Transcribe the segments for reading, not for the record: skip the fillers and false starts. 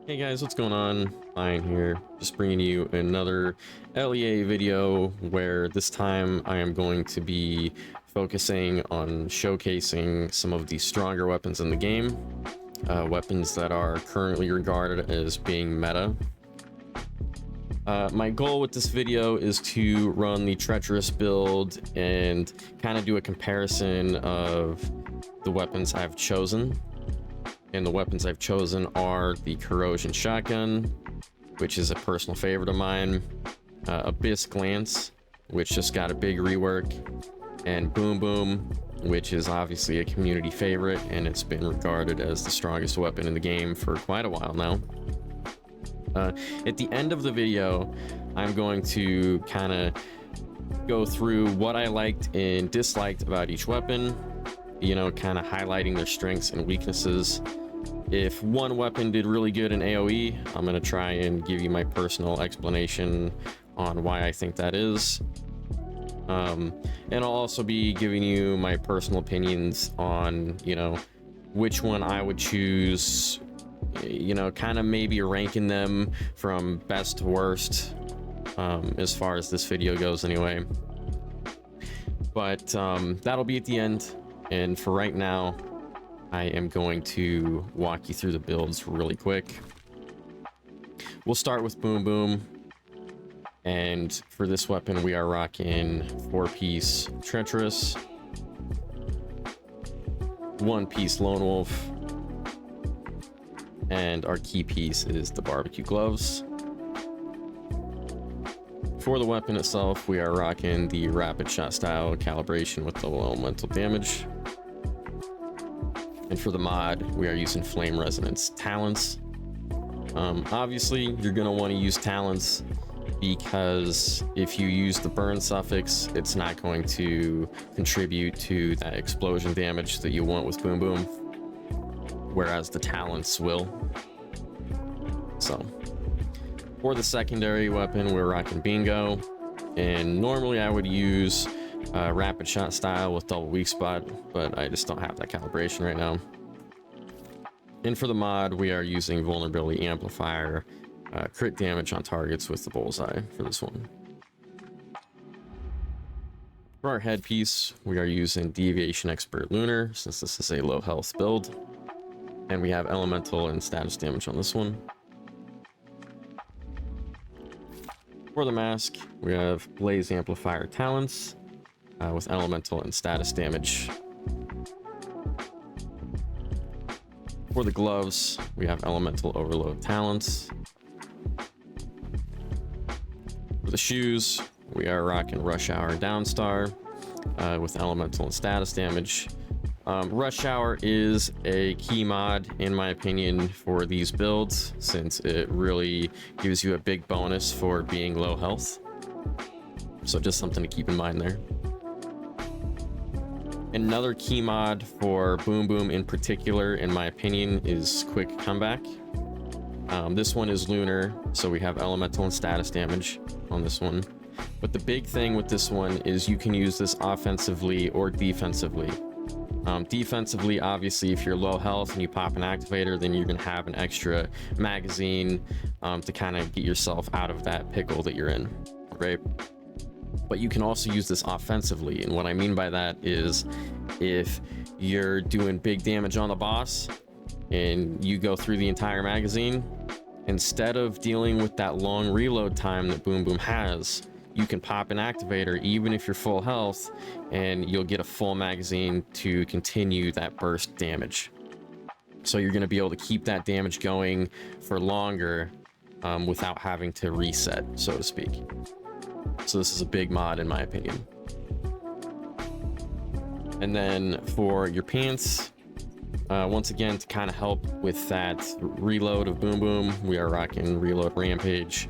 Hey guys, what's going on? Ryan here, just bringing you another LEA video where this time I am going to be focusing on showcasing some of the stronger weapons in the game, weapons that are currently regarded as being meta. My goal with this video is to run the treacherous build and kind of do a comparison of the weapons I've chosen. And the weapons I've chosen are the Corrosion shotgun, which is a personal favorite of mine, Abyss Glance, which just got a big rework, and Boom Boom, which is obviously a community favorite, and it's been regarded as the strongest weapon in the game for quite a while now. At the end of the video, I'm going to kind of go through what I liked and disliked about each weapon, you know, kind of highlighting their strengths and weaknesses. If one weapon did really good in AoE, I'm going to try and give you my personal explanation on why I think that is. And I'll also be giving you my personal opinions on, you know, which one I would choose, you know, kind of maybe ranking them from best to worst, as far as this video goes anyway. But that'll be at the end. And for right now, I am going to walk you through the builds really quick. We'll start with Boom Boom. And for this weapon, we are rocking 4-piece Treacherous, 1-piece Lone Wolf, and our key piece is the barbecue gloves. For the weapon itself, we are rocking the rapid shot style calibration with double elemental damage. And for the mod, we are using flame resonance talents. Obviously, you're going to want to use talents because if you use the burn suffix, it's not going to contribute to that explosion damage that you want with Boom Boom, whereas the talents will. So for the secondary weapon, we're rocking Bingo, and normally I would use rapid shot style with double weak spot, but I just don't have that calibration right now. And for the mod, we are using vulnerability amplifier, crit damage on targets with the bullseye for this one. For our headpiece, we are using deviation expert lunar, since this is a low health build, and we have elemental and status damage on this one. For the mask, we have blaze amplifier talents, with elemental and status damage. For the gloves, we have elemental overload talents. For the shoes, we are rocking Rush Hour Downstar, with elemental and status damage. Rush Hour is a key mod, in my opinion, for these builds, since it really gives you a big bonus for being low health. So just something to keep in mind there. Another key mod for Boom Boom in particular, in my opinion, is Quick Comeback. This one is lunar, so we have elemental and status damage on this one. But the big thing with this one is you can use this offensively or defensively. Defensively, obviously, if you're low health and you pop an activator, then you're going to have an extra magazine to kind of get yourself out of that pickle that you're in, right? But you can also use this offensively, and what I mean by that is if you're doing big damage on the boss and you go through the entire magazine, instead of dealing with that long reload time that Boom Boom has, you can pop an activator even if you're full health, and you'll get a full magazine to continue that burst damage. So you're going to be able to keep that damage going for longer without having to reset, so to speak. So this is a big mod in my opinion. And then for your pants, once again, to kind of help with that reload of Boom Boom, we are rocking Reload Rampage.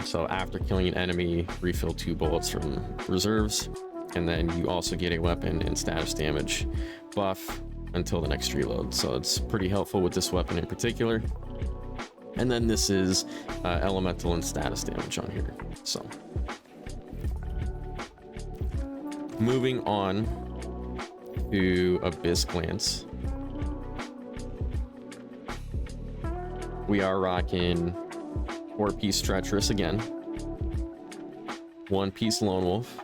So after killing an enemy, refill 2 bullets from reserves, and then you also get a weapon and status damage buff until the next reload. So it's pretty helpful with this weapon in particular. And then this is elemental and status damage on here. So moving on to Abyss Glance. we are rocking 4-piece treacherous again, 1-piece lone wolf,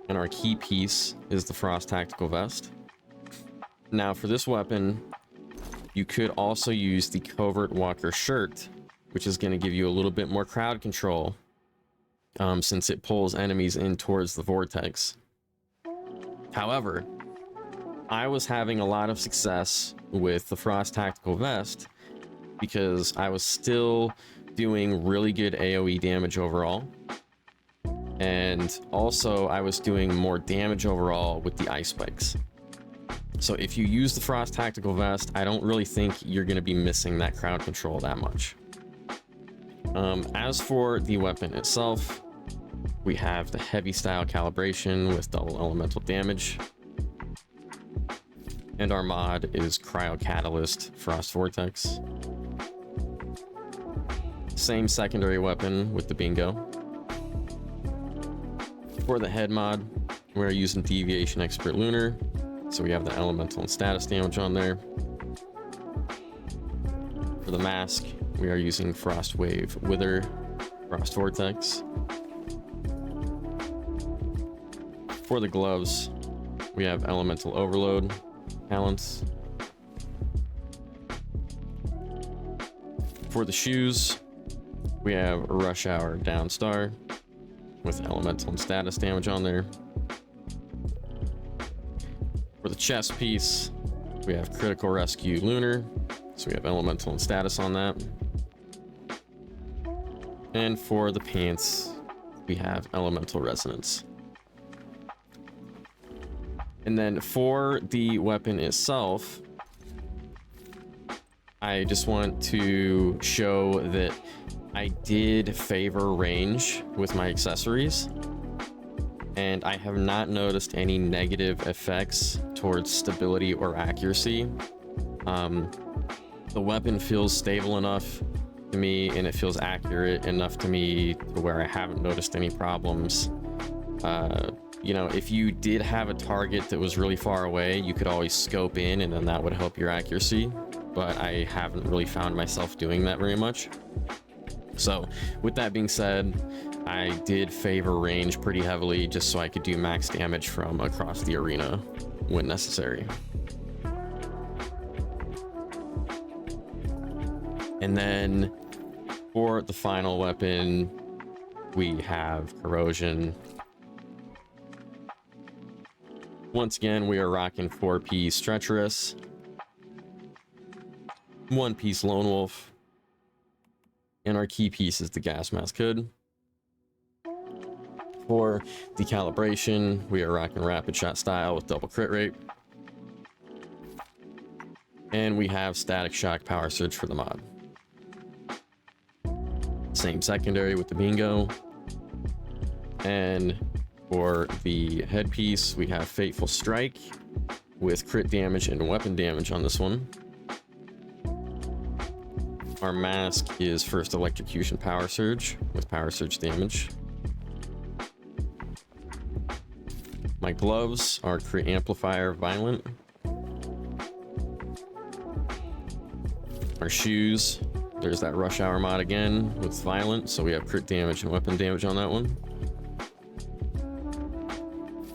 and our key piece is the frost tactical vest. Now for this weapon, you could also use the covert walker shirt, which is going to give you a little bit more crowd control, since it pulls enemies in towards the vortex. However, I was having a lot of success with the frost tactical vest because I was still doing really good AoE damage overall, and also I was doing more damage overall with the ice spikes. So if you use the frost tactical vest, I don't really think you're going to be missing that crowd control that much. As for the weapon itself, we have the heavy style calibration with double elemental damage, and our mod is cryo catalyst frost vortex. Same secondary weapon with the bingo. For the head mod, we're using deviation expert lunar, so we have the elemental and status damage on there. For the mask, we are using frost wave wither frost vortex. For the gloves, we have elemental overload balance. For the shoes, we have rush hour down star with elemental and status damage on there. For the chest piece, we have critical rescue lunar, so we have elemental and status on that. And for the pants, we have elemental resonance. And then for the weapon itself, I just want to show that I did favor range with my accessories, and I have not noticed any negative effects towards stability or accuracy. The weapon feels stable enough to me, and it feels accurate enough to me to where I haven't noticed any problems. You know, if you did have a target that was really far away, you could always scope in, and then that would help your accuracy, but I haven't really found myself doing that very much. So with that being said, I did favor range pretty heavily just so I could do max damage from across the arena when necessary. And then for the final weapon, we have Corrosion. Once again, we are rocking 4-piece treacherous, 1-piece lone wolf, and our key piece is the gas mask hood. For the calibration, we are rocking rapid shot style with double crit rate, and we have static shock power surge for the mod. Same secondary with the bingo. And for the headpiece, we have fateful strike with crit damage and weapon damage on this one. Our mask is first electrocution power surge with power surge damage. My gloves are crit amplifier violent. Our shoes, there's that rush hour mod again with violent, so we have crit damage and weapon damage on that one.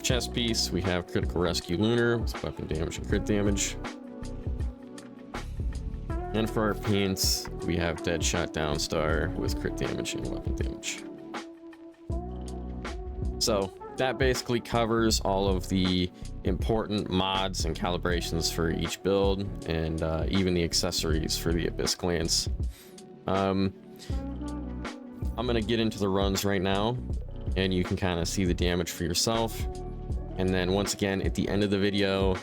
Chest piece, we have critical rescue lunar with weapon damage and crit damage. And for our pants, we have dead shot down star with crit damage and weapon damage. So that basically covers all of the important mods and calibrations for each build, and even the accessories for the Abyss Glance. I'm gonna get into the runs right now, and you can kind of see the damage for yourself. And then once again, at the end of the video,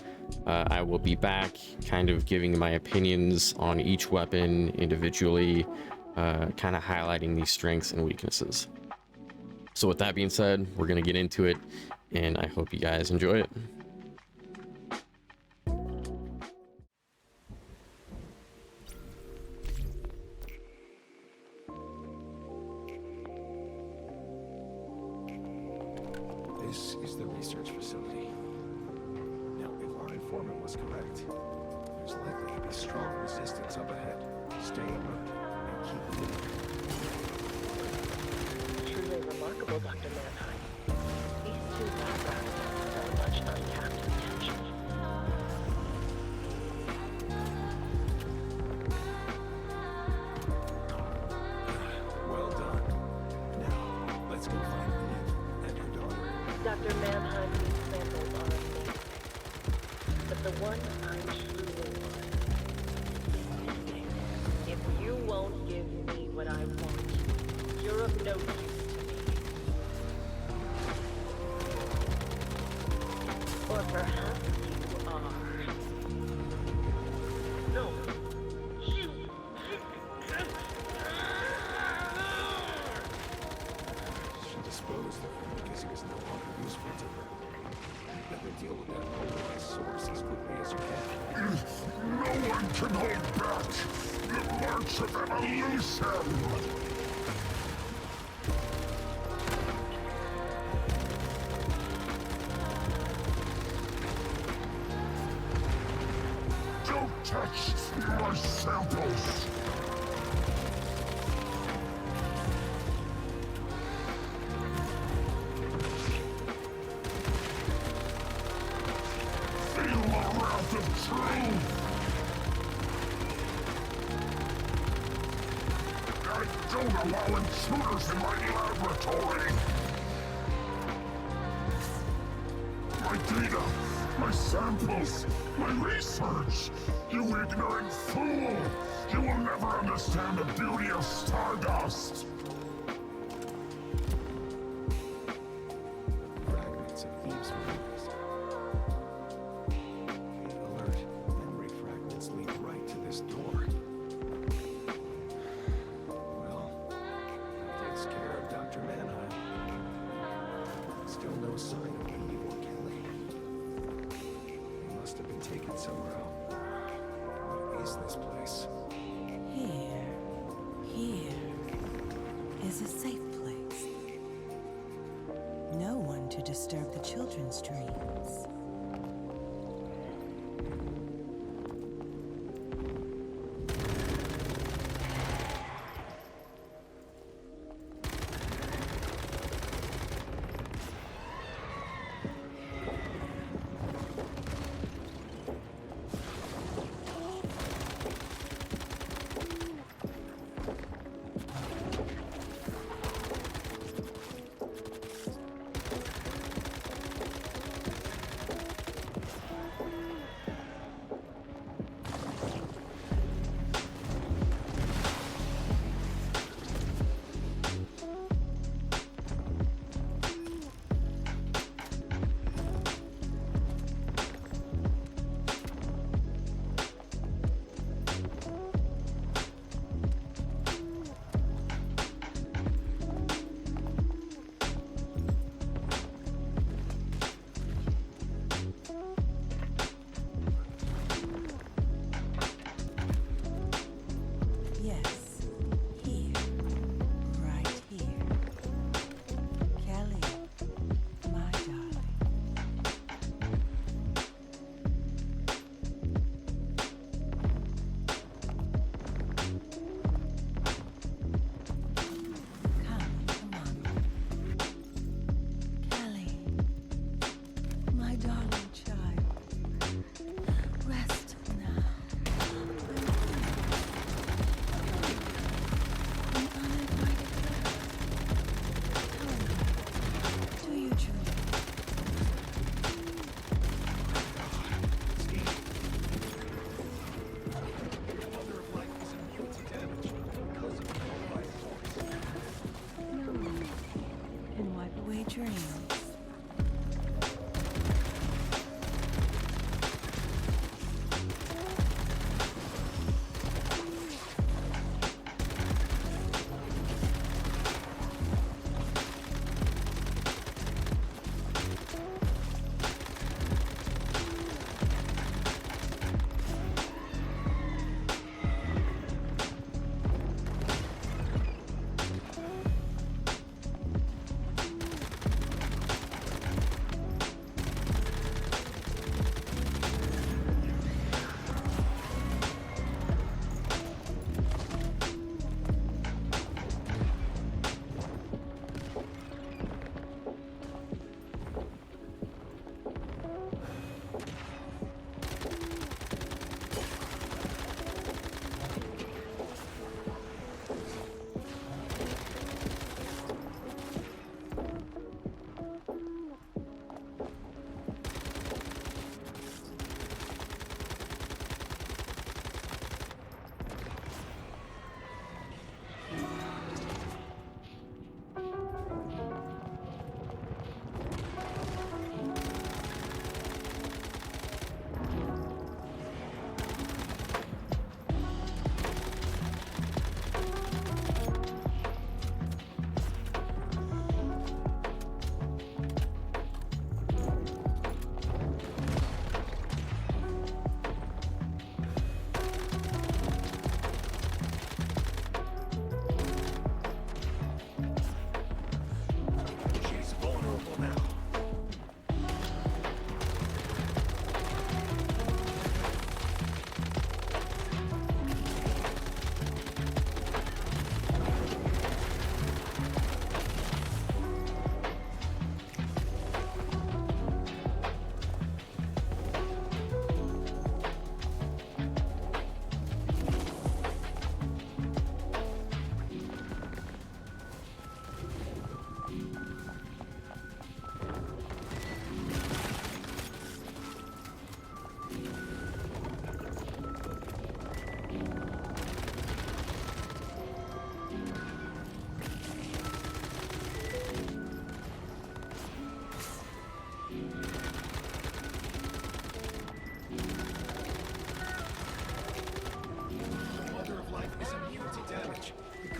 I will be back kind of giving my opinions on each weapon individually, kind of highlighting these strengths and weaknesses. So with that being said, we're going to get into it, and I hope you guys enjoy it. This is the research facility. Now, if our informant was correct, there's likely to be strong resistance up ahead. Stay alert. Dr. Mannheim. These two lab rats have much untapped potential. Well done. Now, let's go find Eve and her daughter. Dr. Mannheim, these samples are amazing. But the one I truly want is missing. If you won't give me what I want, you're of no use to me. Or perhaps you are. No. You. She disposed of him because he was no longer useful to her. Better deal with that polarized source as quickly as you can. No one can hold back the march of evolution! Don't touch my samples! Feel the wrath of truth! I don't allow intruders in my laboratory! My data, my samples, my research! You ignorant fool! You will never understand the beauty of Stardust! Fragments of Eve's memories. Alert. Memory fragments lead right to this door. Well, that takes care of Dr. Mannheim. Still no sign of Eve or Kelly. They must have been taken somewhere else. What is this place? Here is a safe place. No one to disturb the children's dreams.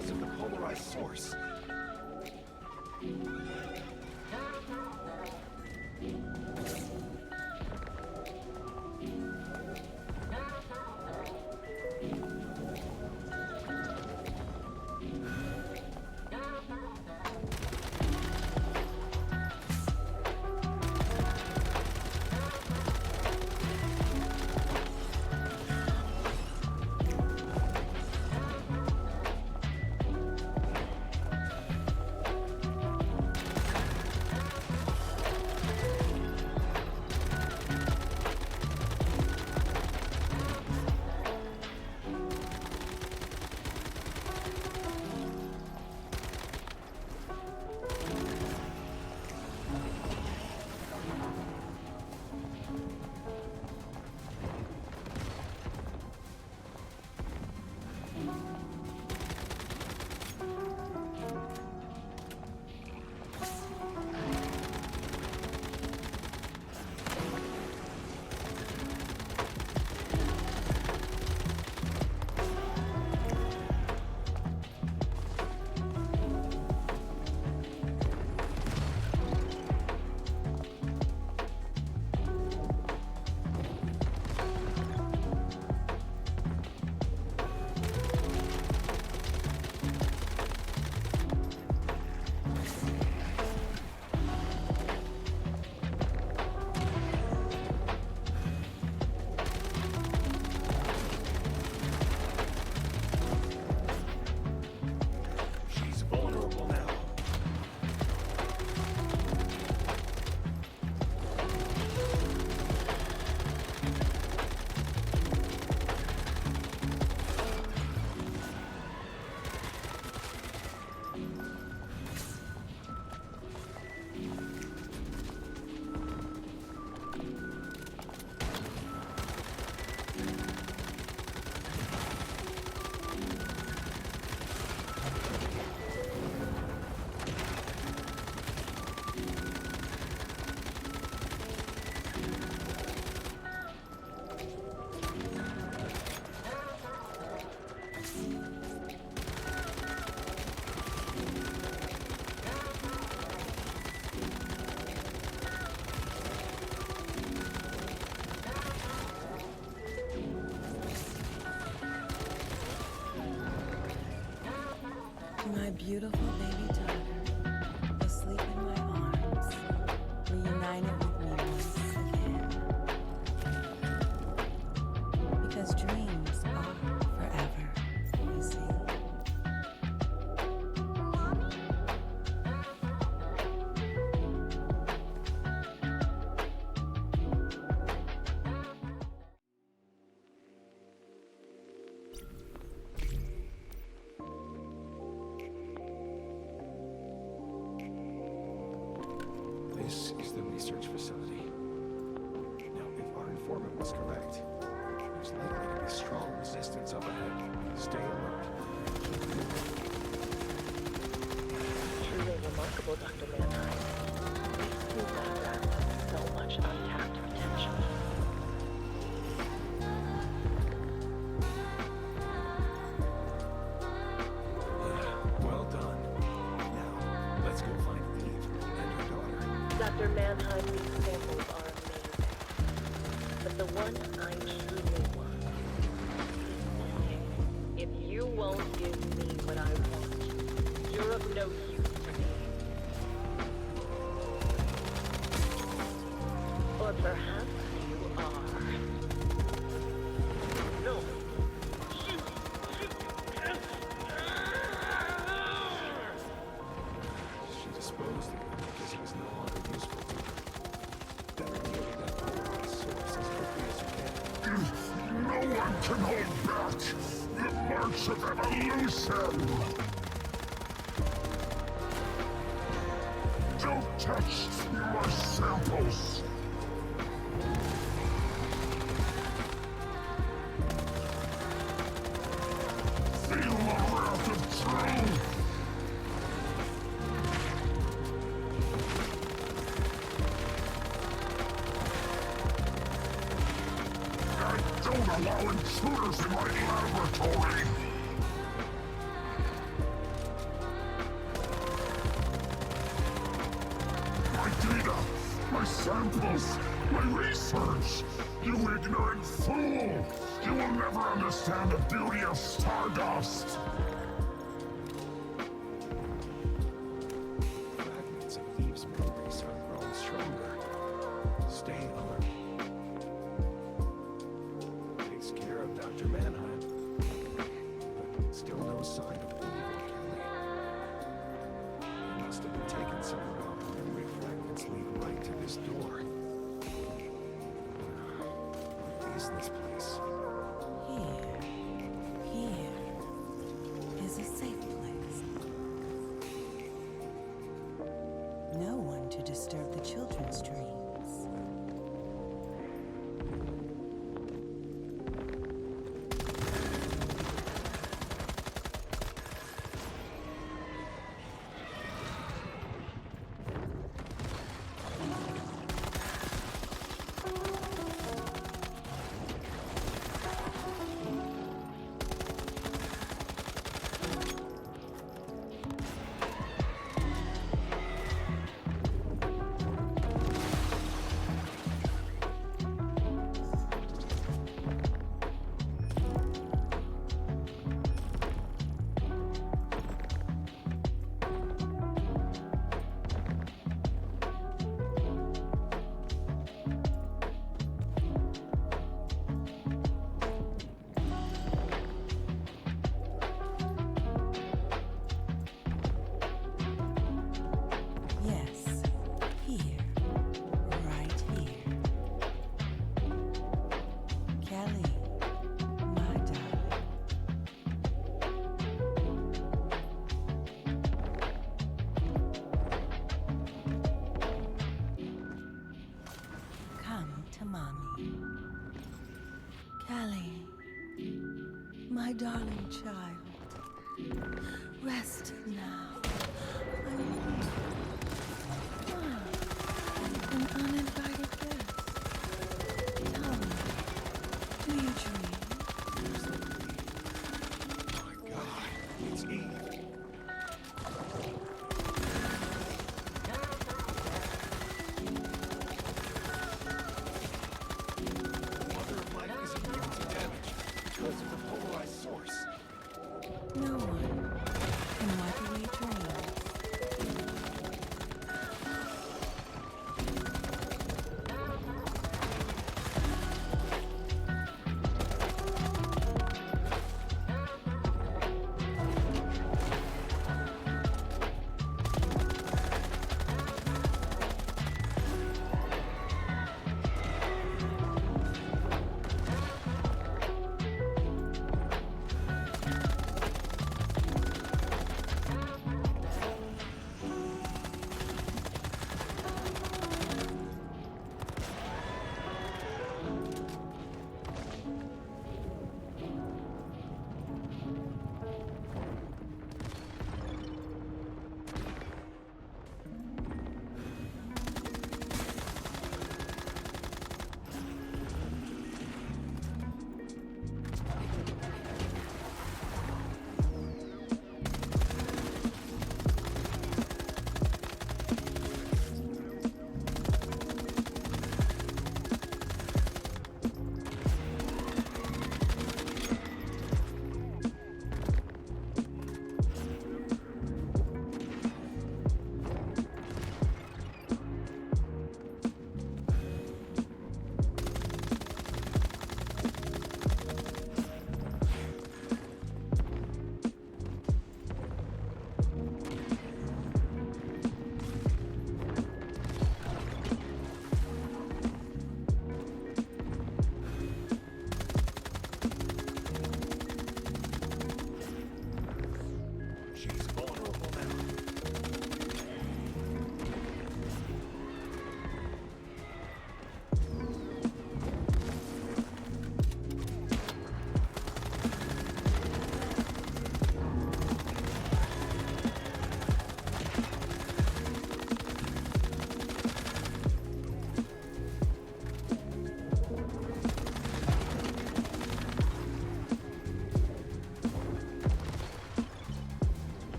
because of the polarized source. She's vulnerable now. My beautiful baby daughter, asleep in my arms, reunited with me once again. Because dreams are forever, you see. This is the research facility. Now, if our informant was correct, there's likely to be strong resistance up ahead. Stay alert. Truly remarkable, Dr. Mannheim. These two backgrounds have so much untapped potential. Yeah, well done. Now, let's go find Eve and her daughter. Dr. Mannheim, these samples are amazing. But the one I truly want is missing. If you won't give me what I want, you're of no use to me. Or perhaps you are. No. She disposed of it because it was no longer useful to her. Better deal with that polarized source as quickly as you can. No one can hold back the march of evolution! Don't touch my samples! Feel the wrath of truth! I don't allow intruders in my laboratory! samples, my research! You ignorant fool! You will never understand the beauty of stardust! Fragments of Eve's memories are growing stronger. Stay alert. Takes care of Dr. Mannheim. But still no sign of evil, Kelly. He must have been taken somewhere else. Memory fragments lead right to this door. What is this place? Here is a safe place. No one to disturb the children's dreams. Yes, here, right here. Kelly, my darling. Come to mommy. Kelly, my darling child. Rest now. I'm here. An uninvited guest. Tell me, do you dream? My God, it's Eve. The Mother of Light is immune to damage because of the polarized source.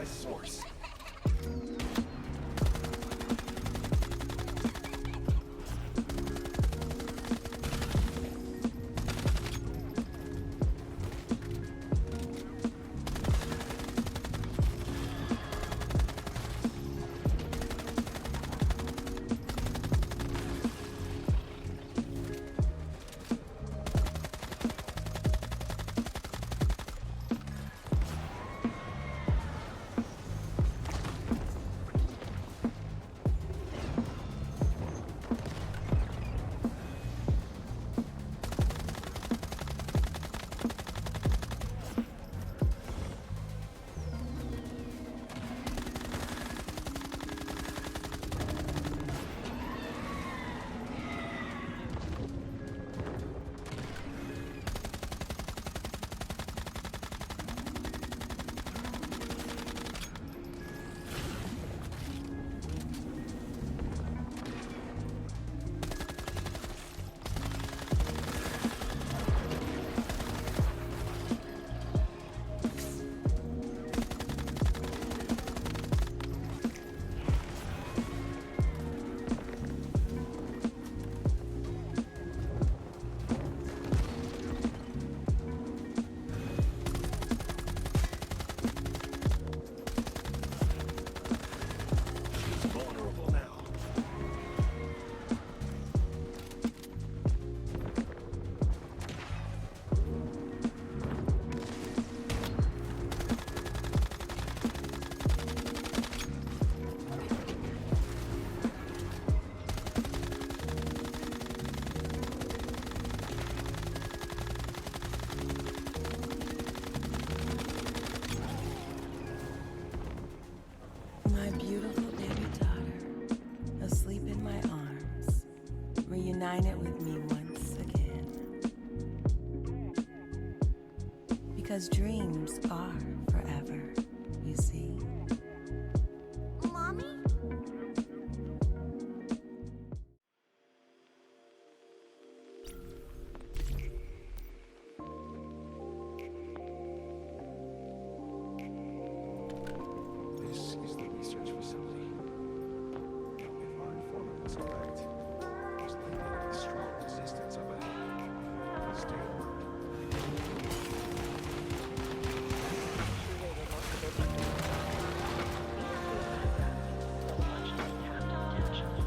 my source. Vulnerable now. My beautiful baby daughter, asleep in my arms, reunited with me once again. Because dreams are forever, you see. Mommy? This is the research facility. If our informant was correct, there's likely to be strong resistance up ahead. Stay alert. Well done. Let's go.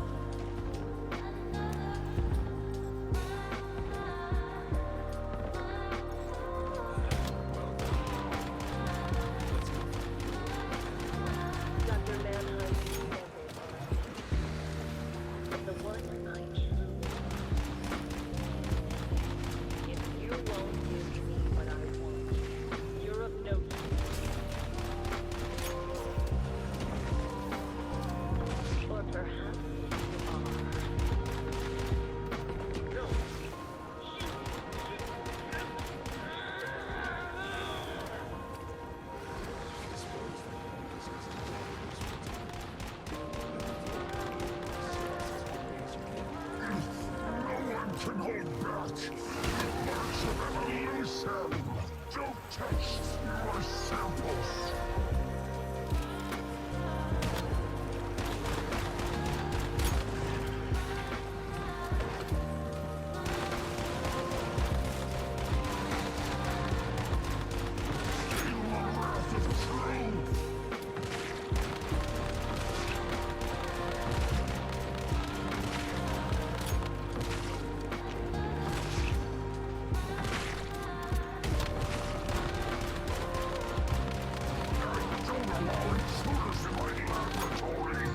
Dr. Mannheim's samples are but the one I choose. If you won't give me what I want, you're of no use. Or perhaps you are. No. Dispose them all because it's No one can hold back. The march of evolution. Don't touch my samples. Feel the wrath of truth. Don't allow intruders in my laboratory.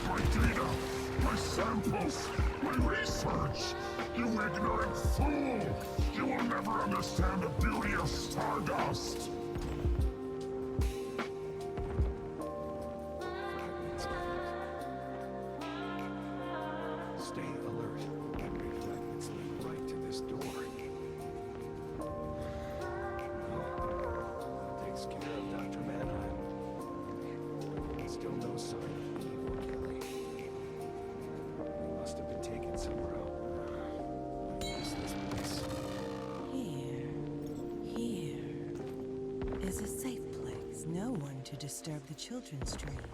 My data, my samples, my research. You ignorant fool! You will never understand the beauty of stardust. fragments left. Stay alert. Memory fragments lead right to this door. Well, that takes care of Dr. Mannheim. Still no sign of Eve or Kelly. We must have been taken somewhere. is a safe place. No one to disturb the children's dreams.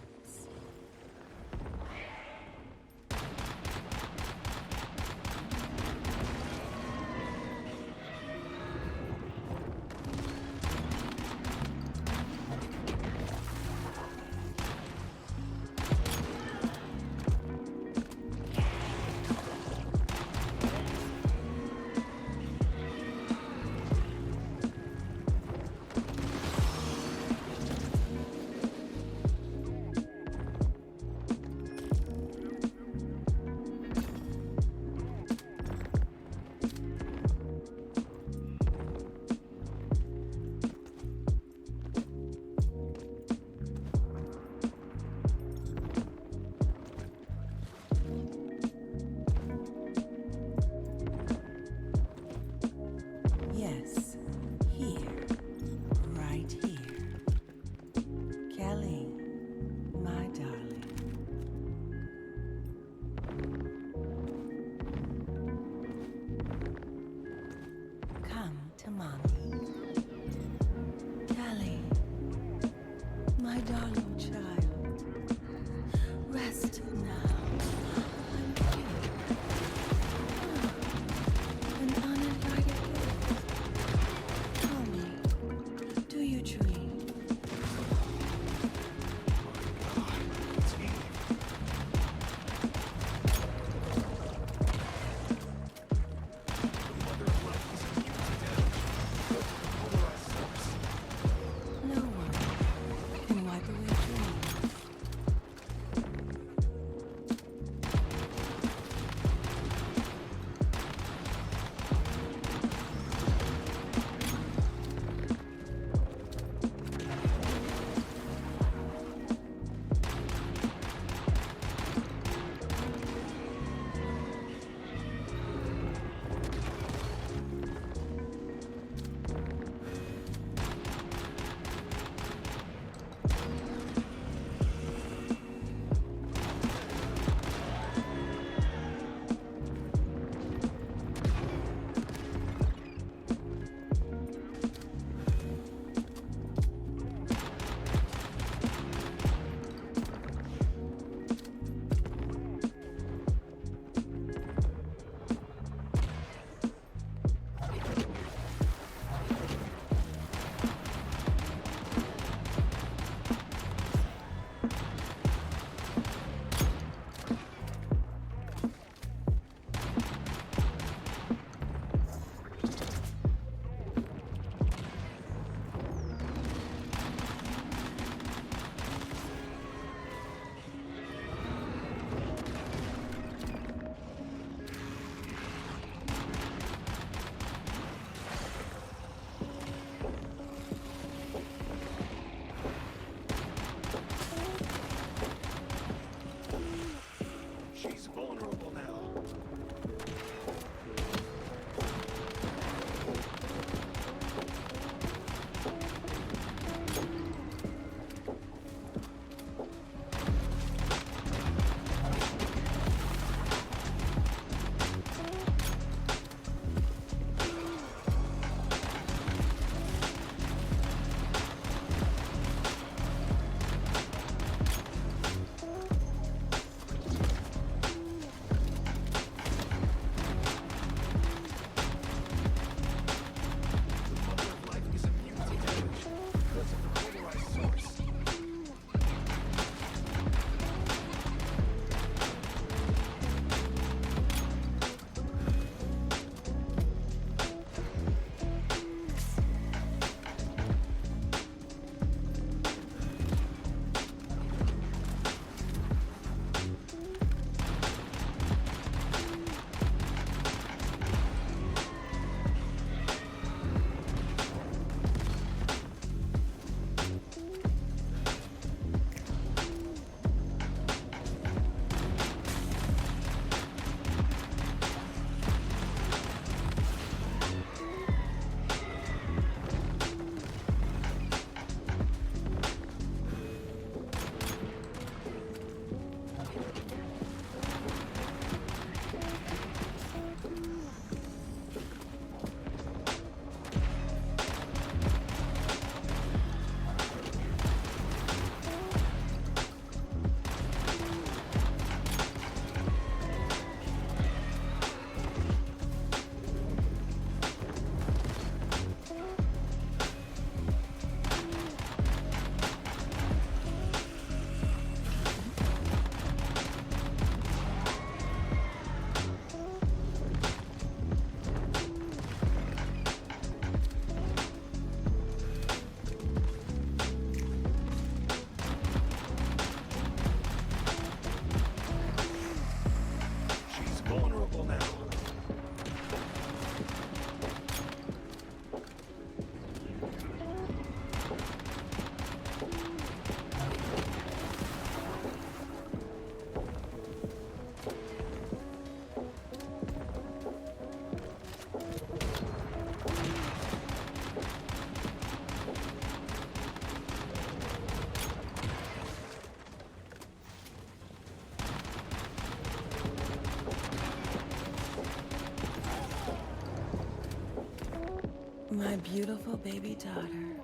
My beautiful baby daughter,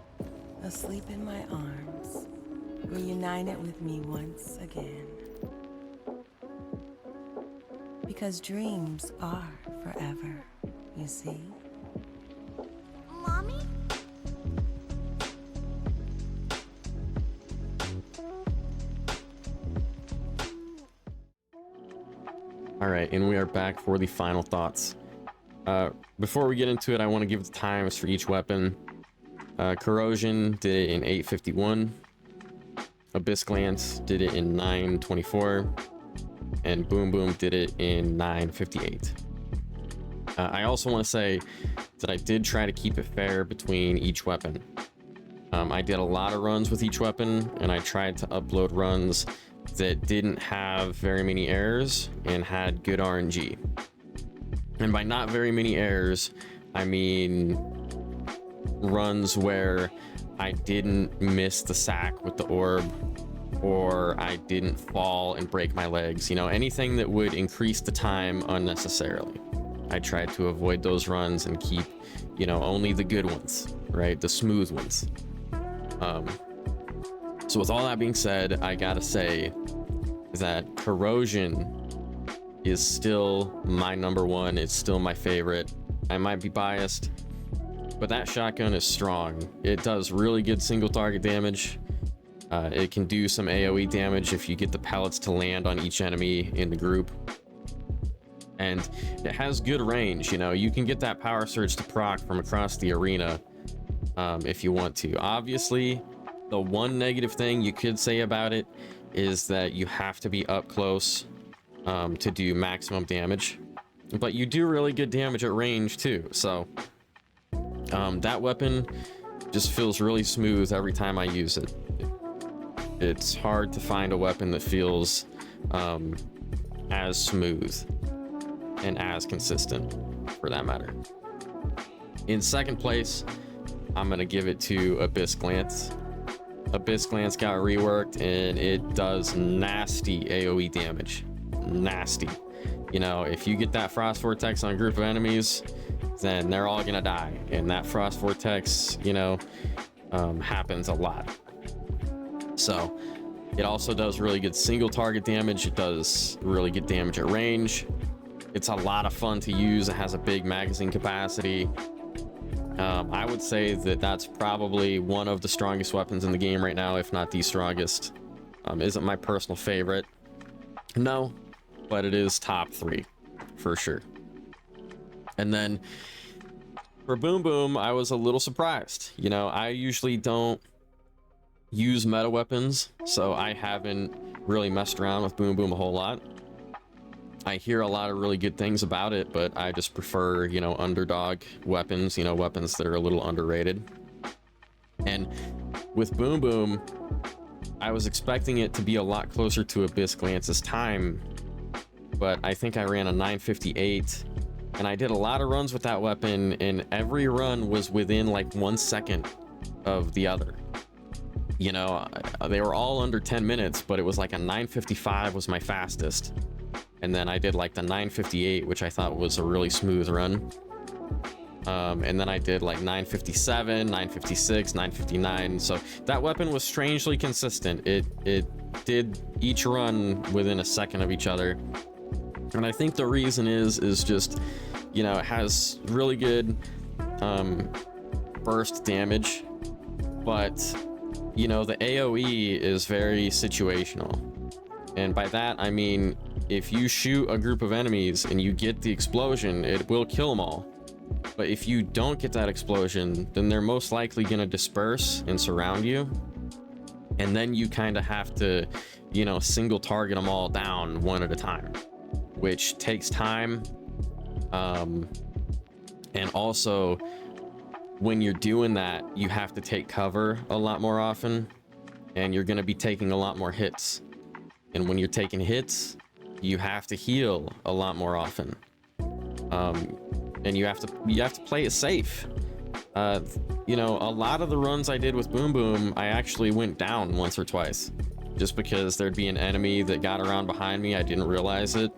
asleep in my arms, reunited with me once again. Because dreams are forever, you see. Mommy? All right, and we are back for the final thoughts. Before we get into it, I want to give the times for each weapon. Corrosion did it in 8:51. Abyss Glance did it in 9:24. And Boom Boom did it in 9:58. I also want to say that I did try to keep it fair between each weapon. I did a lot of runs with each weapon, and I tried to upload runs that didn't have very many errors and had good RNG. And by not very many errors, I mean runs where I didn't miss the sack with the orb, or I didn't fall and break my legs, you know, anything that would increase the time unnecessarily. I tried to avoid those runs and keep, you know, only the good ones, right? The smooth ones. So with all that being said, I gotta say that Corrosion is still my number one. It's still my favorite. I might be biased, but that shotgun is strong. It does really good single target damage. It can do some AoE damage if you get the pellets to land on each enemy in the group. And it has good range, you know, you can get that power surge to proc from across the arena if you want to. Obviously, the one negative thing you could say about it is that you have to be up close to do maximum damage. But you do really good damage at range too, so that weapon just feels really smooth every time I use it. It's hard to find a weapon that feels as smooth and as consistent, for that matter. In second place, I'm gonna give it to Abyss Glance. Abyss Glance got reworked and it does nasty AoE damage. Nasty. You know, if you get that Frost Vortex on a group of enemies, then they're all gonna die. And that Frost Vortex, you know, happens a lot. So it also does really good single target damage. It does really good damage at range. It's a lot of fun to use. It has a big magazine capacity. I would say that that's probably one of the strongest weapons in the game right now, if not the strongest. Isn't my personal favorite? No, but it is top 3 for sure. And then for Boom Boom, I was a little surprised. You know, I usually don't use meta weapons, so I haven't really messed around with Boom Boom a whole lot. I hear a lot of really good things about it, but I just prefer, you know, underdog weapons, you know, weapons that are a little underrated. And with Boom Boom, I was expecting it to be a lot closer to Abyss Glance's time, but I think I ran a 9:58, and I did a lot of runs with that weapon, and every run was within like 1 second of the other. You know, they were all under 10 minutes, but it was like a 9:55 was my fastest. And then I did like the 9:58, which I thought was a really smooth run. And then I did like 9:57, 9:56, 9:59. So that weapon was strangely consistent. It did each run within a second of each other. And I think the reason is just, you know, it has really good burst damage, but you know, the AoE is very situational. And by that, I mean, if you shoot a group of enemies and you get the explosion, it will kill them all. But if you don't get that explosion, then they're most likely going to disperse and surround you. And then you kind of have to, you know, single target them all down one at a time, which takes time. And also, when you're doing that, you have to take cover a lot more often, and you're going to be taking a lot more hits. And when you're taking hits, you have to heal a lot more often. And you have to play it safe. You know, a lot of the runs I did with Boom Boom, I actually went down once or twice, just because there'd be an enemy that got around behind me. I didn't realize it,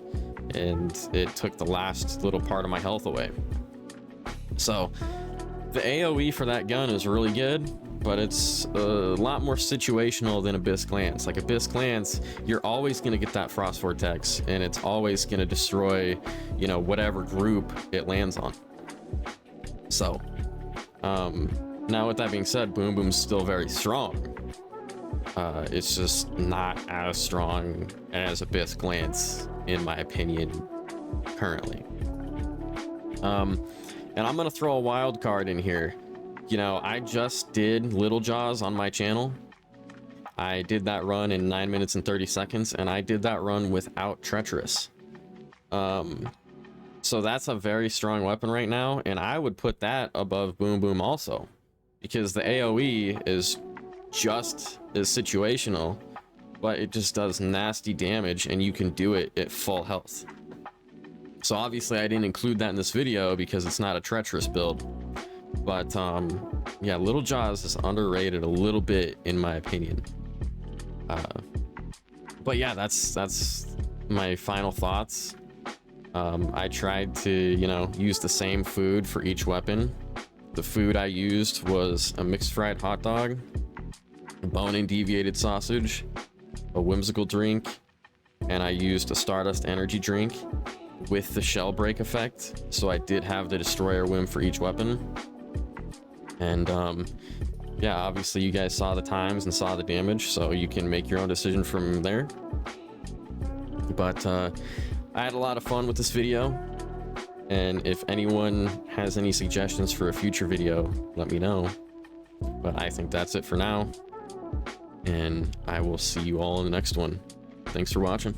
and it took the last little part of my health away. So The AoE for that gun is really good, but it's a lot more situational than Abyss Glance. Like Abyss Glance, you're always going to get that Frost Vortex, and it's always going to destroy, you know, whatever group it lands on. So, now with that being said, Boom Boom's still very strong. It's just not as strong as Abyss Glance, in my opinion, currently. And I'm gonna throw a wild card in here. You know, I just did Little Jaws on my channel. I did that run in 9 minutes and 30 seconds, and I did that run without Treacherous. So that's a very strong weapon right now, and I would put that above Boom Boom also, because the AoE is just as situational, but it just does nasty damage, and you can do it at full health. So obviously I didn't include that in this video because it's not a Treacherous build, but yeah, Little Jaws is underrated a little bit in my opinion. But yeah, that's my final thoughts. I tried to, you know, use the same food for each weapon. The food I used was a mixed fried hot dog, a bone and deviated sausage, a whimsical drink, and I used a Stardust energy drink with the shell break effect. So I did have the destroyer whim for each weapon. And yeah, obviously you guys saw the times and saw the damage, so you can make your own decision from there. But I had a lot of fun with this video, and if anyone has any suggestions for a future video, let me know. But I think that's it for now, and I will see you all in the next one. Thanks for watching.